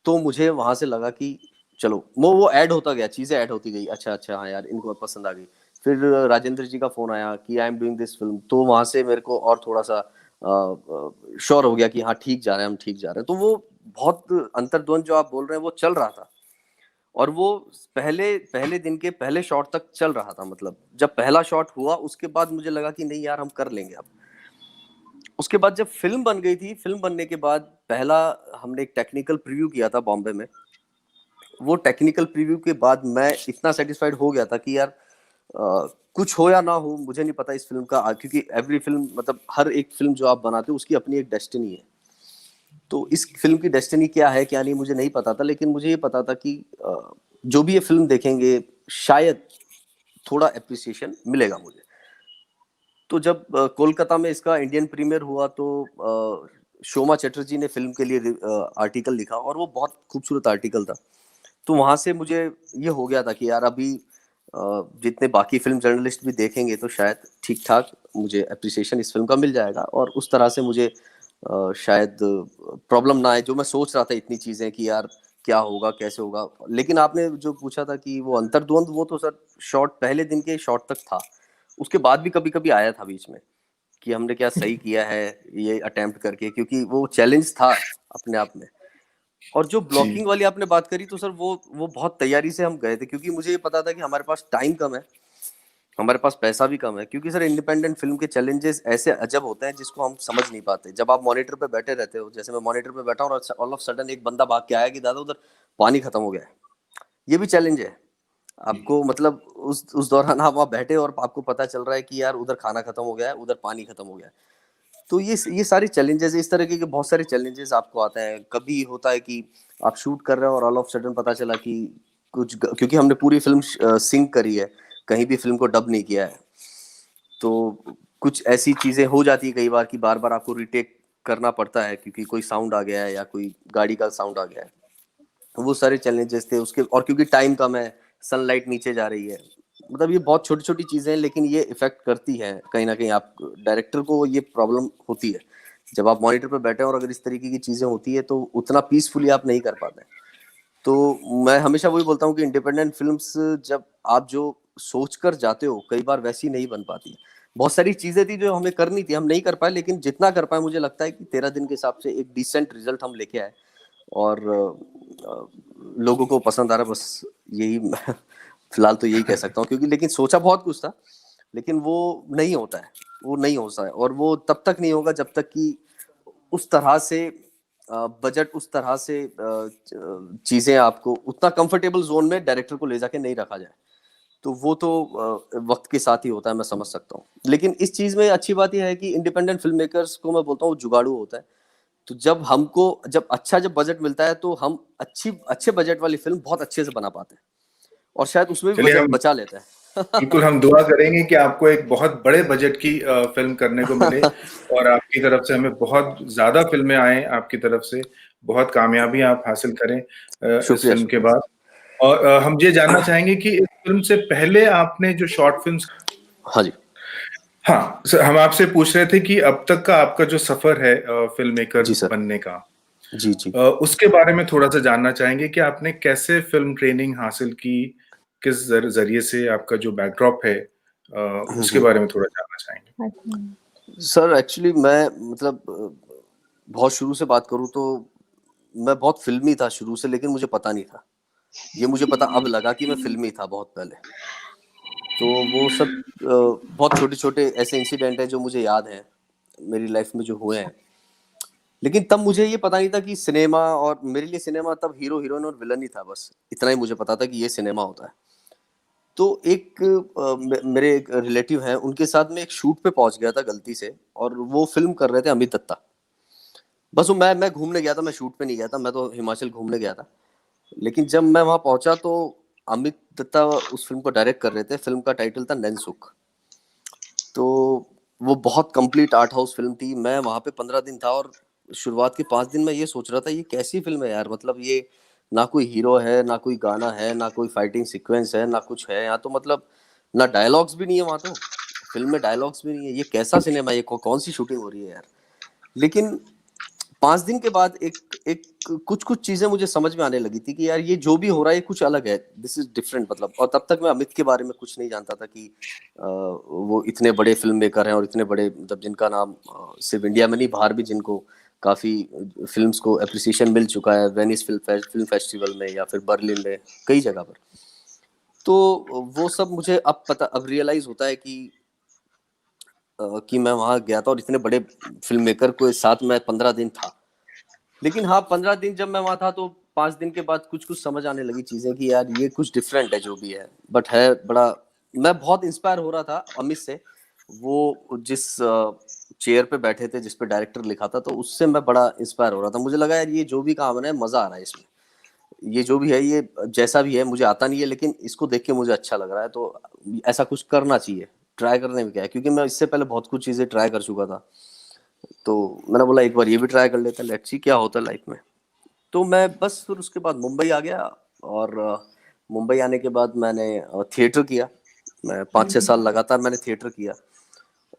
तो मुझे वहां से लगा कि चलो, वो ऐड होता गया, चीजें ऐड होती गई। अच्छा अच्छा, हाँ यार, इनको पसंद आ गई। फिर राजेंद्र जी का फोन आया कि I am doing this film, तो वहां से मेरे को और थोड़ा सा श्योर हो गया कि हाँ, ठीक जा रहे हैं हम, ठीक जा रहे हैं। तो वो बहुत अंतर्द्वंद जो आप बोल रहे हैं वो चल रहा था, और वो पहले पहले दिन के पहले शॉट तक चल रहा था। मतलब जब पहला शॉट हुआ उसके बाद मुझे लगा कि नहीं यार हम कर लेंगे अब। उसके बाद जब फिल्म बन गई थी, फिल्म बनने के बाद पहला हमने एक टेक्निकल प्रीव्यू किया था बॉम्बे में। वो टेक्निकल प्रीव्यू के बाद मैं इतना सेटिस्फाइड हो गया था कि यार कुछ हो या ना हो मुझे नहीं पता इस फिल्म का, क्योंकि एवरी फिल्म मतलब हर एक फिल्म जो आप बनाते हो उसकी अपनी एक डेस्टिनी है। तो इस फिल्म की डेस्टिनी क्या है क्या नहीं मुझे नहीं पता था, लेकिन मुझे ये पता था कि जो भी ये फिल्म देखेंगे शायद थोड़ा एप्रिसिएशन मिलेगा मुझे। तो जब कोलकाता में इसका इंडियन प्रीमियर हुआ तो शोमा चटर्जी ने फिल्म के लिए आर्टिकल लिखा और वो बहुत खूबसूरत आर्टिकल था। तो वहां से मुझे ये हो गया था कि यार अभी जितने बाकी फिल्म जर्नलिस्ट भी देखेंगे तो शायद ठीक ठाक मुझे अप्रिसिएशन इस फिल्म का मिल जाएगा, और उस तरह से मुझे शायद प्रॉब्लम ना आए जो मैं सोच रहा था इतनी चीजें कि यार क्या होगा कैसे होगा। लेकिन आपने जो पूछा था कि वो अंतर्द्वंद, वो तो सर शॉट पहले दिन के शॉट तक था। उसके बाद भी कभी कभी आया था बीच में कि हमने क्या सही किया है ये अटेम्प्ट करके, क्योंकि वो चैलेंज था अपने आप में। और जो जी ब्लॉकिंग वाली आपने बात करी तो सर वो बहुत तैयारी से हम गए थे, क्योंकि मुझे ये पता था कि हमारे पास टाइम कम है, हमारे पास पैसा भी कम है। क्योंकि सर इंडिपेंडेंट फिल्म के चैलेंजेस ऐसे अजब होते हैं जिसको हम समझ नहीं पाते। जब आप मॉनिटर पे बैठे रहते हो, जैसे मैं मॉनिटर पे बैठा हूँ और ऑल ऑफ सडन एक बंदा भाग के आया कि दादा उधर पानी खत्म हो गया है, ये भी चैलेंज है आपको। मतलब उस दौरान आप वहाँ बैठे और आपको पता चल रहा है कि यार उधर खाना खत्म हो गया है, उधर पानी खत्म हो गया है। तो ये सारी चैलेंजेस, इस तरह के बहुत सारे चैलेंजेस आपको आते हैं। कभी होता है कि आप शूट कर रहे हो और ऑल ऑफ सडन पता चला कि क्योंकि हमने पूरी फिल्म सिंक करी है, कहीं भी फिल्म को डब नहीं किया है, तो कुछ ऐसी चीजें हो जाती है कई बार कि बार बार आपको रिटेक करना पड़ता है क्योंकि कोई साउंड आ गया है या कोई गाड़ी का साउंड आ गया है। तो वो सारे चैलेंजेस थे उसके, और क्योंकि टाइम कम है, सनलाइट नीचे जा रही है, मतलब ये बहुत छोटी छोटी चीजें हैं लेकिन ये इफेक्ट करती है कहीं ना कहीं। आप डायरेक्टर को ये प्रॉब्लम होती है जब आप मॉनिटर पर बैठे हैं और अगर इस तरीके की चीजें होती है तो उतना पीसफुली आप नहीं कर पाते। तो मैं हमेशा वही बोलता हूँ कि इंडिपेंडेंट फिल्म्स जब आप जो सोच कर जाते हो कई बार वैसी नहीं बन पाती। बहुत सारी चीजें थी जो हमें करनी थी, हम नहीं कर पाए, लेकिन जितना कर पाए मुझे लगता है कि 13 दिन के हिसाब से एक डिसेंट रिजल्ट हम लेके आए और लोगों को पसंद आ रहा है, बस यही फिलहाल तो यही कह सकता हूँ। क्योंकि लेकिन सोचा बहुत कुछ था, लेकिन वो नहीं होता है, वो नहीं होता है, और वो तब तक नहीं होगा जब तक कि उस तरह से बजट, उस तरह से चीजें आपको उतना कंफर्टेबल जोन में डायरेक्टर को ले जाके नहीं रखा जाए। तो वो तो वक्त के साथ ही होता है, मैं समझ सकता हूँ। लेकिन इस चीज में अच्छी बात यह है कि इंडिपेंडेंट फिल्म मेकर्स को मैं बोलता हूँ जुगाड़ू होता है। तो जब बजट मिलता है तो हम अच्छे बजट वाली फिल्म बहुत अच्छे से बना पाते हैं, और शायद उसमें भी चलिए, बजट हम बचा लेते बिल्कुल हैं। हम दुआ करेंगे कि आपको एक बहुत बड़े बजट की फिल्म करने को मिले और आपकी तरफ से हमें बहुत ज्यादा फिल्में आए, आपकी तरफ से बहुत कामयाबी आप हासिल करें इस शुक्रिया फिल्म के शुक्रिया। बाद। और हम ये जानना चाहेंगे कि इस फिल्म से पहले आपने जो शॉर्ट फिल्म्स, हाँ जी। हाँ सर, हम आपसे पूछ रहे थे कि अब तक का आपका जो सफर है फिल्म मेकर जी सर। बनने का, जी जी। उसके बारे में थोड़ा सा जानना चाहेंगे कि आपने कैसे फिल्म ट्रेनिंग हासिल की, किस जरिए से, आपका जो बैकड्रॉप है उसके बारे में थोड़ा जानना चाहेंगे। अच्छा। सर एक्चुअली मैं मतलब बहुत शुरू से बात करूँ तो मैं बहुत फिल्मी था शुरू से, लेकिन मुझे पता नहीं था। ये मुझे पता अब लगा कि मैं फिल्मी था बहुत पहले। तो वो सब बहुत छोटे छोटे ऐसे इंसिडेंट हैं जो मुझे याद हैं मेरी लाइफ में जो हुए हैं। लेकिन तब मुझे ये पता नहीं था कि सिनेमा, और मेरे लिए सिनेमा तब हीरो हीरोइन और विलन ही था, बस इतना ही मुझे पता था कि ये सिनेमा होता है। तो एक मेरे एक रिलेटिव हैं, उनके साथ में एक शूट पे पहुंच गया था गलती से, और वो फिल्म कर रहे थे अमित दत्ता। बस वो मैं घूमने गया था, मैं शूट पे नहीं गया था, मैं तो हिमाचल घूमने गया था। लेकिन जब मैं वहां पहुंचा तो अमित दत्ता उस फिल्म को डायरेक्ट कर रहे थे। फिल्म का टाइटल था नैनसुख। तो वो बहुत कंप्लीट आर्ट हाउस फिल्म थी। मैं वहां पे 15 दिन था और शुरुआत के 5 दिन में ये सोच रहा था ये कैसी फिल्म है यार, मतलब ये ना कोई हीरो है, ना कोई गाना है, ना कोई फाइटिंग सीक्वेंस है, ना कुछ है यहाँ तो, मतलब ना डायलॉग्स भी नहीं है वहां तो, फिल्म में डायलॉग्स भी नहीं है, ये कैसा सिनेमा है, ये कौन सी शूटिंग हो रही है यार। लेकिन 5 दिन के बाद एक एक कुछ कुछ चीजें मुझे समझ में आने लगी थी कि यार ये जो भी हो रहा है ये कुछ अलग है, दिस इज डिफरेंट मतलब। और तब तक मैं अमित के बारे में कुछ नहीं जानता था कि वो इतने बड़े फिल्म मेकर हैं और इतने बड़े, मतलब जिनका नाम सिर्फ इंडिया में नहीं बाहर भी जिनको काफ़ी फिल्म्स को एप्रिसिएशन मिल चुका है, वेनिस फिल्म फेस्टिवल में या फिर बर्लिन में, कई जगह पर। तो वो सब मुझे अब रियलाइज़ होता है कि मैं वहाँ गया था और इतने बड़े फिल्म मेकर के साथ मैं 15 दिन था। लेकिन हाँ, 15 दिन जब मैं वहाँ था तो 5 दिन के बाद कुछ-कुछ समझ आने लगी चीज़ें कि यार ये कुछ डिफरेंट है जो भी है। बट है बड़ा, मैं बहुत इंस्पायर हो रहा था अमित से। वो जिस चेयर पे बैठे थे, जिस पे डायरेक्टर लिखा था, तो उससे मैं बड़ा इंस्पायर हो रहा था। मुझे लगा यार ये जो भी काम है मज़ा आ रहा है इसमें। ये जो भी है, ये जैसा भी है, मुझे आता नहीं है लेकिन इसको देख के मुझे अच्छा लग रहा है, तो ऐसा कुछ करना चाहिए। ट्राई करने में क्या है, क्योंकि मैं इससे पहले बहुत कुछ चीज़ें ट्राई कर चुका था। तो मैंने बोला एक बार ये भी ट्राई कर लेते हैं, लेट्स सी क्या होता है लाइफ में। तो मैं बस फिर उसके बाद मुंबई आ गया, और मुंबई आने के बाद मैंने थिएटर किया। मैं 5-6 साल लगातार मैंने थिएटर किया,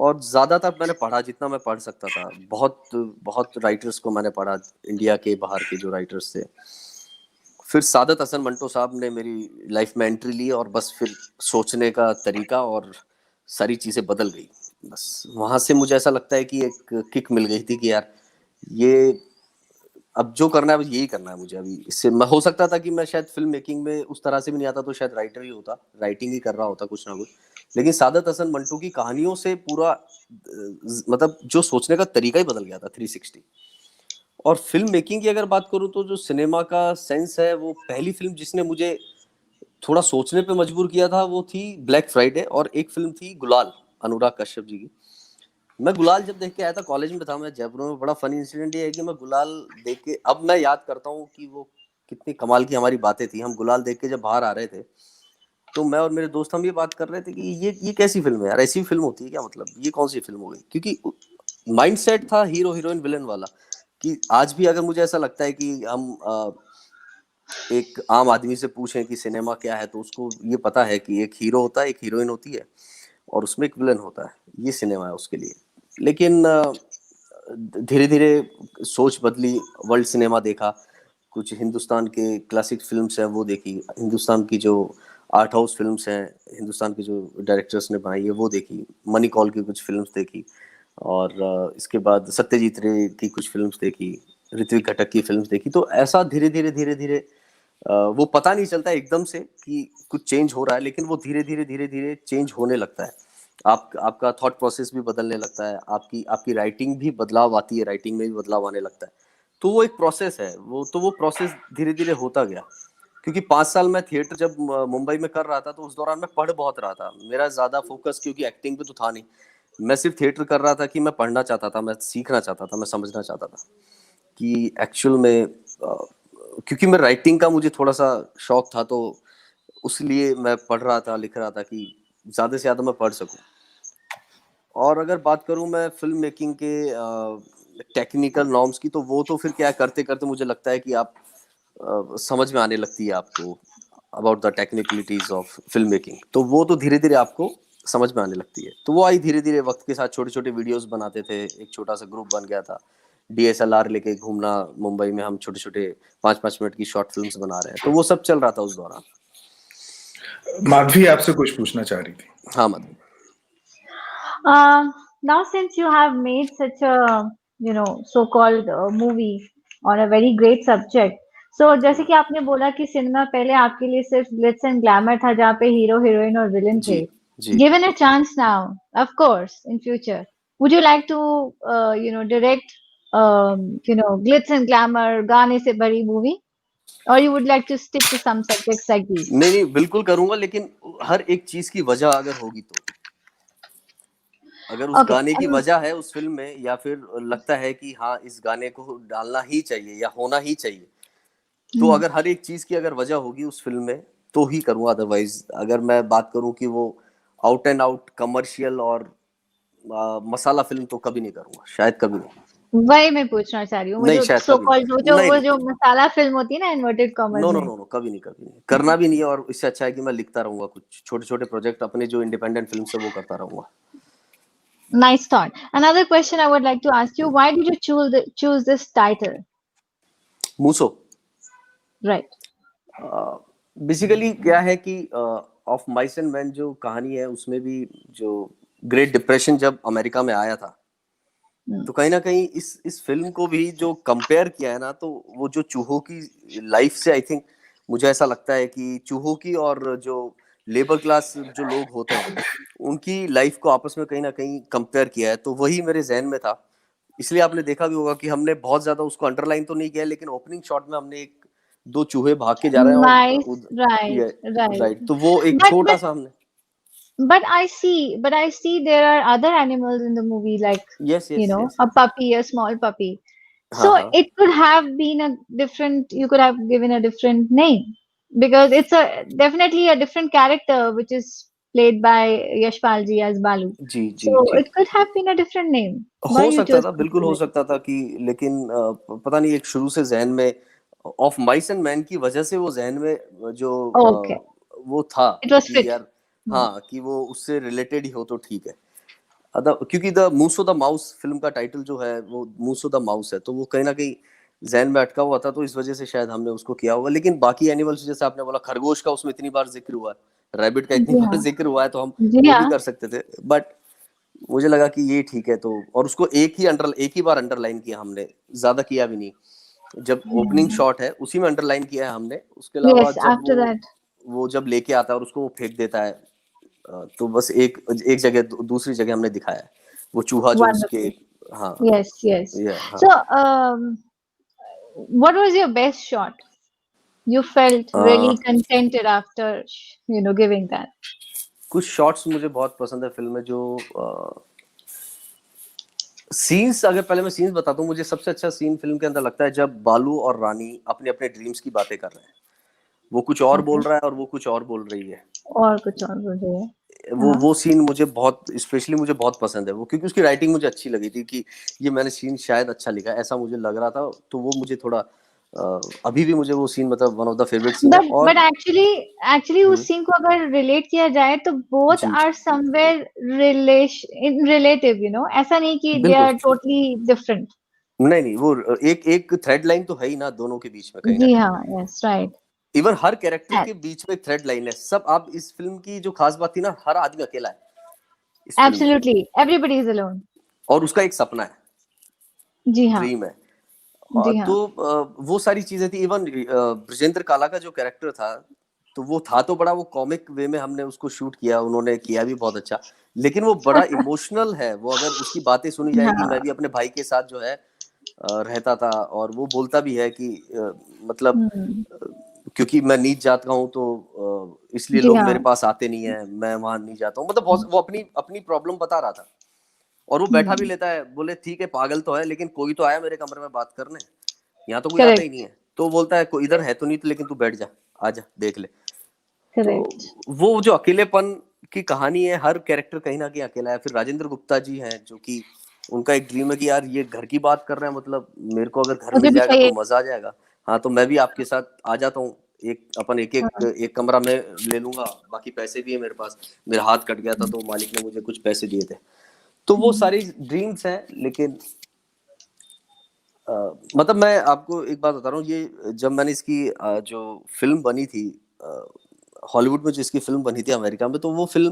और ज़्यादातर मैंने पढ़ा जितना मैं पढ़ सकता था। बहुत बहुत राइटर्स को मैंने पढ़ा, इंडिया के बाहर के जो राइटर्स थे। फिर सादत हसन मंटो साहब ने मेरी लाइफ में एंट्री ली, और बस फिर सोचने का तरीका और सारी चीज़ें बदल गई। बस वहाँ से मुझे ऐसा लगता है कि एक किक मिल गई थी कि यार ये अब जो करना है, बस यही करना है मुझे। अभी इससे मैं, हो सकता था कि मैं शायद फिल्म मेकिंग में उस तरह से भी नहीं आता, तो शायद राइटर ही होता, राइटिंग ही कर रहा होता कुछ ना कुछ। लेकिन सादत हसन मंटो की कहानियों से पूरा मतलब जो सोचने का तरीका ही बदल गया था 360। और फिल्म मेकिंग की अगर बात करूँ तो जो सिनेमा का सेंस है, वो पहली फिल्म जिसने मुझे थोड़ा सोचने पे मजबूर किया था वो थी ब्लैक फ्राइडे, और एक फिल्म थी गुलाल, अनुराग कश्यप जी की। मैं गुलाल जब देख के आया था, कॉलेज में था मैं जयपुर में। बड़ा फनी इंसिडेंट ये है कि मैं गुलाल देख के अब मैं याद करता हूँ कि वो कितनी कमाल की हमारी बातें थी। हम गुलाल देख के जब बाहर आ रहे थे, तो मैं और मेरे दोस्त हम ये बात कर रहे थे कि ये कैसी फिल्म है यार, ऐसी फिल्म होती है क्या, मतलब ये कौन सी फिल्म हो गई। क्योंकि माइंडसेट था हीरो हीरोइन विलन वाला, कि आज भी अगर मुझे ऐसा लगता है कि हम एक आम आदमी से पूछें कि सिनेमा क्या है, तो उसको ये पता है कि एक हीरो होता है, एक हीरोइन होती है, और उसमें एक विलन होता है, ये सिनेमा है उसके लिए। लेकिन धीरे धीरे सोच बदली, वर्ल्ड सिनेमा देखा, कुछ हिंदुस्तान के क्लासिक फिल्म्स हैं वो देखी, हिंदुस्तान की जो आर्ट हाउस फिल्म्स हैं, हिंदुस्तान के जो डायरेक्टर्स ने बनाई है वो देखी, मनी कॉल की कुछ फिल्म्स देखी, और इसके बाद सत्यजीत रे की कुछ फिल्म्स देखी, ऋत्विक घटक की फिल्म्स देखी। तो ऐसा धीरे धीरे वो पता नहीं चलता एकदम से कि कुछ चेंज हो रहा है, लेकिन वो धीरे धीरे चेंज होने लगता है। आपका थॉट प्रोसेस भी बदलने लगता है, आपकी आपकी राइटिंग भी बदलाव आती है, राइटिंग में भी बदलाव आने लगता है। तो वो एक प्रोसेस है, वो प्रोसेस धीरे धीरे होता गया। क्योंकि 5 साल मैं थिएटर जब मुंबई में कर रहा था, तो उस दौरान मैं पढ़ बहुत रहा था। मेरा ज्यादा फोकस क्योंकि एक्टिंग पे तो था नहीं, मैं सिर्फ थिएटर कर रहा था कि मैं पढ़ना चाहता था, मैं सीखना चाहता था, मैं समझना चाहता था कि एक्चुअल में क्योंकि मैं राइटिंग का मुझे थोड़ा सा शौक था, तो उसलिए मैं पढ़ रहा था, लिख रहा था कि ज़्यादा से ज़्यादा मैं पढ़ सकूं। और अगर बात करूं मैं फिल्म मेकिंग के टेक्निकल नॉर्म्स की, तो वो तो फिर क्या करते करते मुझे लगता है कि आप समझ में आने लगती है आपको about the technicalities of film making. तो वो तो धीरे धीरे आपको समझ में आने लगती है। तो वो आई धीरे धीरे वक्त के साथ। छोटे छोटे वीडियोस बनाते थे, एक छोटा सा ग्रुप बन गया था, डीएसएलआर लेके घूमना मुंबई में, हम छोटे छोटे 5-5 मिनट की शॉर्ट फिल्म्स बना रहे हैं। तो वो सब चल रहा था उस दौरान। माधवी आपसे कुछ पूछना चाह रही थी। हाँ मधु। Now, since you have made such a, so-called movie on a very great subject, so जैसे कि आपने बोला कि सिनेमा पहले आपके लिए सिर्फ ग्लिट्स एंड ग्लैमर था, जहाँ पे हीरो हीरोइन और विलन जी थे. जी। Given a chance now, of course, in future, would you like to, direct, glitz and glamour, गाने से भरी movie, or you would like to stick to some subjects like these? नहीं नहीं, बिल्कुल करूंगा, लेकिन हर एक चीज की वजह अगर होगी तो। अगर उस Okay, गाने की वजह है उस फिल्म में, या फिर लगता है कि हाँ इस गाने को डालना ही चाहिए या होना ही चाहिए, तो अगर हर एक चीज की अगर वजह होगी उस फिल्म में, तो ही करूंगा। अदरवाइज अगर मैं बात करूं कि वो आउट एंड आउट कमर्शियल और मसाला फिल्म, तो कभी नहीं करूंगा, शायद कभी नहीं। वही मैं पूछना चाह रही हूँ, वो नहीं, जो शायद सो कभी कॉल्ड नहीं। नहीं वो नहीं, जो मसाला फिल्म होती है ना, इन्वर्टेड कॉमर्स नो नो में. नो नो, कभी नहीं, कभी नहीं करना भी नहीं है। और इससे अच्छा है कि मैं लिखता रहूंगा, कुछ छोटे छोटे प्रोजेक्ट अपने जो इंडिपेंडेंट फिल्म से वो करता रहूंगा। Nice thought. Another question I would like to ask you: Why did you choose this title? मूसो। Right. Basically क्या है कि ऑफ माइस एंड मैन जो कहानी है, उसमें भी जो ग्रेट डिप्रेशन जब अमेरिका में आया था, तो कहीं ना कहीं इस फिल्म को भी जो कंपेयर किया है ना, तो वो जो चूहों की लाइफ से, आई थिंक मुझे ऐसा लगता है कि चूहों की और जो लेबर क्लास जो लोग होते हैं उनकी लाइफ को आपस में कहीं ना कहीं कंपेयर किया है, तो वही मेरे जहन में था। इसलिए आपने देखा भी होगा कि हमने बहुत ज्यादा उसको अंडरलाइन तो नहीं किया, लेकिन ओपनिंग शॉट में हमने एक दो चूहे भाग के जा रहे हैं और Mice, right, ये right. राइट, तो वो एक But छोटा but सा हमने, but I see there are other animals in the movie, like, yes yes yes, a puppy, a small puppy. हाँ So हाँ it could have been a different, you could have given a different name, because it's a definitely a different character which is played by Yashpal ji as Balu. जी जी So जी, it could have been a different name. Why हो you सकता chose था, बिल्कुल हो Puppy? सकता था कि, लेकिन पता नहीं एक शुरू से जहन में ऑफ माइस एंड मैन की वजह से वो जहन में जो Okay, वो था it was कि fit. यार, हाँ कि वो उससे रिलेटेड ही हो तो ठीक है। क्योंकि द मूसो द माउस फिल्म का टाइटल जो है वो मूसो द माउस है, तो वो कहीं ना कहीं जहन में अटका हुआ था, तो इस वजह से शायद हमने उसको किया होगा। लेकिन बाकी एनिमल्स जैसे आपने बोला, खरगोश का उसमें इतनी बार जिक्र हुआ है, रैबिट का इतनी जी बार हाँ, जिक्र हुआ है, तो हम जी वो भी हाँ. कर सकते थे, बट मुझे लगा कि ये ठीक है, तो और उसको एक ही बार अंडरलाइन किया हमने, ज्यादा किया भी नहीं। जब ओपनिंग Hmm. शॉट है उसी में अंडरलाइन किया है हमने, उसके अलावा Yes, जब after that. वो जब लेके आता है और उसको वो फेंक देता है, तो बस एक एक जगह दूसरी जगह हमने दिखाया है वो चूहा जो उसके, Wonderful. हाँ Yes, yes. ये So, हाँ। what was your best shot? You felt a, really contented after, giving that. कुछ शॉट्स मुझे बहुत पसंद है फिल्म में, जो सीन्स, अगर पहले मैं सीन्स बताता हूँ, मुझे सबसे अच्छा सीन फिल्म के अंदर लगता है जब बालू और रानी अपने अपने ड्रीम्स की बातें कर रहे हैं, वो कुछ और बोल Okay. रहा है और वो कुछ और बोल रही है। और कुछ और बोल रही है. वो हाँ. वो सीन मुझे बहुत स्पेशली मुझे बहुत पसंद है वो, क्योंकि उसकी राइटिंग मुझे अच्छी लगी थी कि ये मैंने सीन शायद अच्छा लिखा है, ऐसा मुझे लग रहा था, तो वो मुझे थोड़ा अभी भी मुझे वो सीन मतलब one of the favourite scene है। But और actually उस सीन को अगर रिलेट किया जाए तो both ji are somewhere relative, ऐसा नहीं कि they बिल्कुल, are totally different. नहीं नहीं, वो एक एक थ्रेड लाइन तो है ही ना दोनों के बीच में कहीं ना जी कहीं। हाँ, yes, right. इवन हर कैरेक्टर Yes, के बीच में एक थ्रेड लाइन है, सब, आप इस फिल्म की जो खास बात थी ना, हर आदमी अकेला है इस फिल्म में, absolutely. Everybody is alone. और उसका एक सपना है, जी हाँ, ड्रीम है। जी हाँ. तो वो सारी चीजें थी। इवन ब्रजेंद्र काला का जो कैरेक्टर था, तो वो था तो बड़ा, वो कॉमिक वे में हमने उसको शूट किया, उन्होंने किया भी बहुत अच्छा, लेकिन वो बड़ा इमोशनल है। वो अगर उसकी बातें सुनी जाए कि मैं हाँ. भी अपने भाई के साथ जो है रहता था, और वो बोलता भी है कि मतलब हम्म. क्योंकि मैं नीच जात का हूँ, तो इसलिए जी लोग हाँ. मेरे पास आते नहीं है, मैं वहां नहीं जाता हूँ, मतलब वो अपनी अपनी प्रॉब्लम बता रहा था। और वो बैठा भी हम्म. लेता है, बोले ठीक है पागल तो है, लेकिन कोई तो आया मेरे कमरे में बात करने, यहाँ तो कोई आता ही करेक्ट, नहीं है। तो बोलता है कोई इधर है तो नहीं, तो लेकिन तू बैठ जा, आजा देख ले। तो करेक्ट. वो जो अकेलेपन की कहानी है, हर कैरेक्टर कहीं ना कहीं अकेला है। फिर राजेंद्र गुप्ता जी हैं, जो कि उनका एक ड्रीम है कि यार ये घर की बात कर रहे हैं, मतलब मेरे को अगर घर मुझे मिल भी जाएगा तो चाहिए. मजा आ जाएगा। हाँ, तो मैं भी आपके साथ आ जाता हूँ, हाँ. एक कमरा में ले लूंगा, बाकी पैसे भी है मेरे पास, मेरा हाथ कट गया था तो मालिक ने मुझे कुछ पैसे दिए थे। तो वो हम्म. सारी ड्रीम्स हैं, लेकिन मतलब मैं आपको एक बात बता रहा हूँ, ये जब मैंने इसकी जो फिल्म बनी थी हॉलीवुड में, जिसकी फिल्म बनी थी अमेरिका में, तो वो फिल्म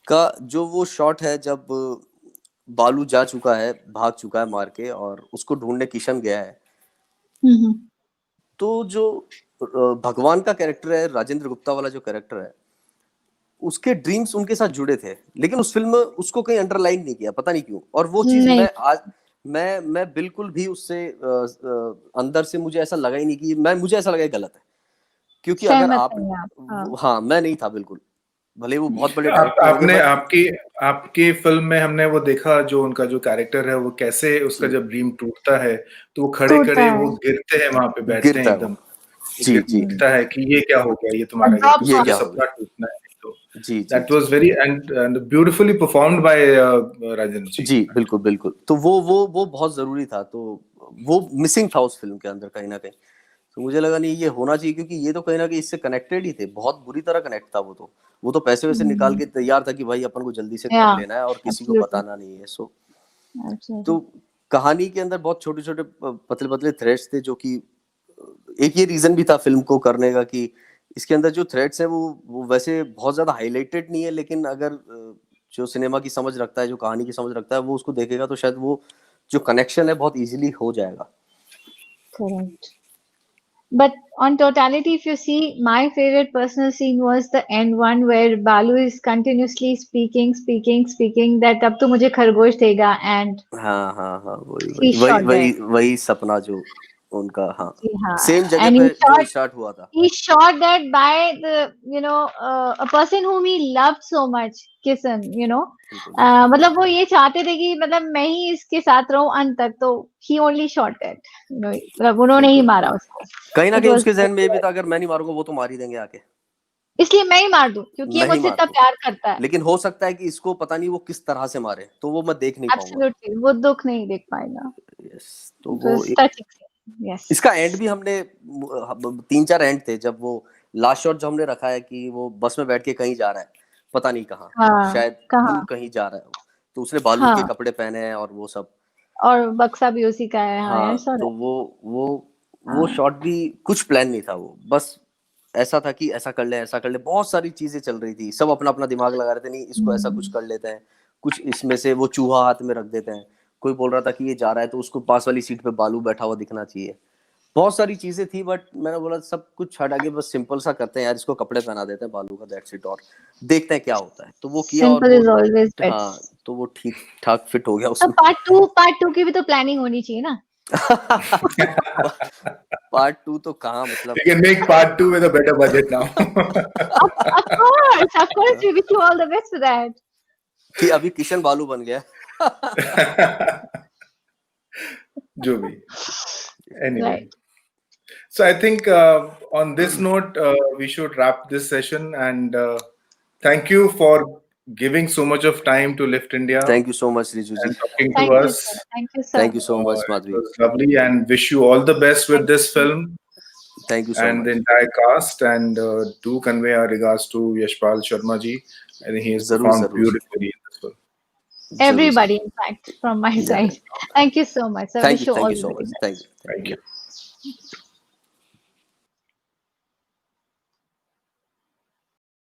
का जो वो शॉट है जब बालू जा चुका है, भाग चुका है मार के, और उसको ढूंढने किशन गया है, हम्म. तो जो भगवान का कैरेक्टर है, राजेंद्र गुप्ता वाला जो कैरेक्टर है, उसके ड्रीम्स उनके साथ जुड़े थे, लेकिन उस फिल्म में उसको कहीं अंडरलाइन नहीं किया, पता नहीं क्यों। और वो चीज नहीं, मैं आज, मैं बिल्कुल भी उससे अंदर से मुझे ऐसा लगा ही नहीं कि मुझे ऐसा लगा ये गलत है, क्योंकि अगर सहमत आप, नहीं आप. हाँ. हाँ मैं नहीं था बिल्कुल, भले वो बहुत बड़े आप डायरेक्टर होंगे, आपने बट आपकी आपकी फिल्म में हमने वो देखा, जो उनका जो कैरेक्टर है वो कैसे उसका जी जब ड्रीम टूटता है तो वो खड़े टूटता खड़े वो है. गिरते हैं, वहां पे बैठते हैं गिरता है वो, एकदम, वो जी गिर जी, दिखता है कि ये क्या हो गया, ये और तुम्हारा ड्रॉप ये तुझे क्या कॉर्नर. हो सपना गया, टूटना है। तो जी जी दैट जी was very and beautifully performed by Rajendra ji जी, बिल्कुल एक्चुअली। बिल्कुल। तो वो बहुत जरूरी था, तो वो मिसिंग था उस फिल्म के अंदर कहीं ना कहीं। तो मुझे लगा नहीं, ये होना चाहिए, क्योंकि ये तो कहीं ना कहीं इससे कनेक्टेड ही थे, बहुत बुरी तरह कनेक्ट था वो तो पैसे वैसे निकाल हम्म. के तैयार था कि भाई अपन को जल्दी से या, घर लेना है और किसी को एब्सोल्युटली, बताना नहीं है। So absolutely. तो कहानी के अंदर बहुत छोटे छोटे पतले पतले थ्रेड्स थे, जो कि एक ये रीजन भी था फिल्म को करने का कि इसके अंदर जो थ्रेड्स हैं वो वैसे बहुत ज्यादा हाईलाइटेड नहीं है, लेकिन अगर जो सिनेमा की समझ रखता है, जो कहानी की समझ रखता है, वो उसको देखेगा तो शायद वो जो कनेक्शन है बहुत इजीली हो जाएगा। Correct. But on totality, if you see, my favorite personal scene was the end one where Balu is continuously speaking that अब तो मुझे खरगोश देगा, and हाँ हाँ हाँ, वही he वही वही shot वही that. वही सपना जो उनका, हाँ, जी हाँ, सेम जगह and पे जो स्टार्ट हुआ था। he shot that by the a person whom he loved so much, Kisan, बिल्कुल मतलब वो ये चाहते थे कि मतलब मैं ही इसके साथ रहूं अंत तक, तो he only shot that, मतलब उन्होंने ही बिल्कुल, मारा उसको। कहीं ना It कहीं was उसके जहन में ये भी था, अगर मैं नहीं मारूंगा वो तो मार ही देंगे आके, इसलिए मैं ही मार दूं क्योंकि ये मैं ही मुझसे मार इतना दूं। प्यार करता है। लेकिन हो सकता है कि इसको पता नहीं वो किस तरह से मारे, तो वो मैं देख नहीं पाऊंगा। एब्सोल्युटली, वो दुख नहीं देख पाएगा। यस, तो It वो was touching scene. Yes. इसका एंड भी हमने 3-4 एंड थे, जब वो लास्ट शॉट जो हमने रखा है कि वो बस में बैठ के कहीं जा रहा है, पता नहीं कहाँ, हाँ, शायद दूर कहाँ? कहीं जा रहा है वो, तो उसने बालू के हाँ, कपड़े पहने हैं और वो सब। और बक्सा भी उसी का है। हाँ, हाँ, ऐसा तो है। वो हाँ, शॉट भी कुछ प्लान नहीं था, वो बस ऐसा था कि ऐसा कर ले, ऐसा कर ले, बहुत सारी चीजें चल रही थी, सब अपना अपना दिमाग लगा रहे थे, नहीं इसको ऐसा कुछ हम्म, कर लेते हैं, कुछ इसमें से वो चूहा हाथ में रख देते हैं, कोई बोल रहा था कि ये जा रहा है तो उसको पास वाली सीट पे बालू बैठा हुआ दिखना चाहिए, बहुत सारी चीजें थी, बट मैंने बोला सब कुछ हटा के बस सिंपल सा करते हैं यार, इसको कपड़े पहना देते हैं बालू का, दैट्स इट, और देखते हैं क्या होता है, तो वो किया और सिंपल वो, इज ऑलवेज हाँ, बेस्ट। तो वो ठीक ठाक फिट हो गया तो उसमें। पार्ट टू की भी तो प्लानिंग होनी चाहिए ना। पार्ट 2 तो कहाँ, मतलब You can make part 2 with a better budget now. Of course, we wish you all the best for that. कि अभी किशन बालू बन गया। जो भी, anyway. Right. So I think on this note, we should wrap this session, and thank you for giving so much of time to Lift India thank you so much Riju ji, and talking to Thank you, us. sir. Thank you, sir. Thank you so much It Madhavi, was lovely, and wish you all the best with Thank this film thank you so and the much, entire cast. And do convey our regards to Yashpal Sharma ji. I think he has जरूर performed जरूर beautifully in this film. जरूर Everybody, in fact, from my Yeah. side. Thank you so much, sir. Thank Wish you you all so the very much, best. Thank you.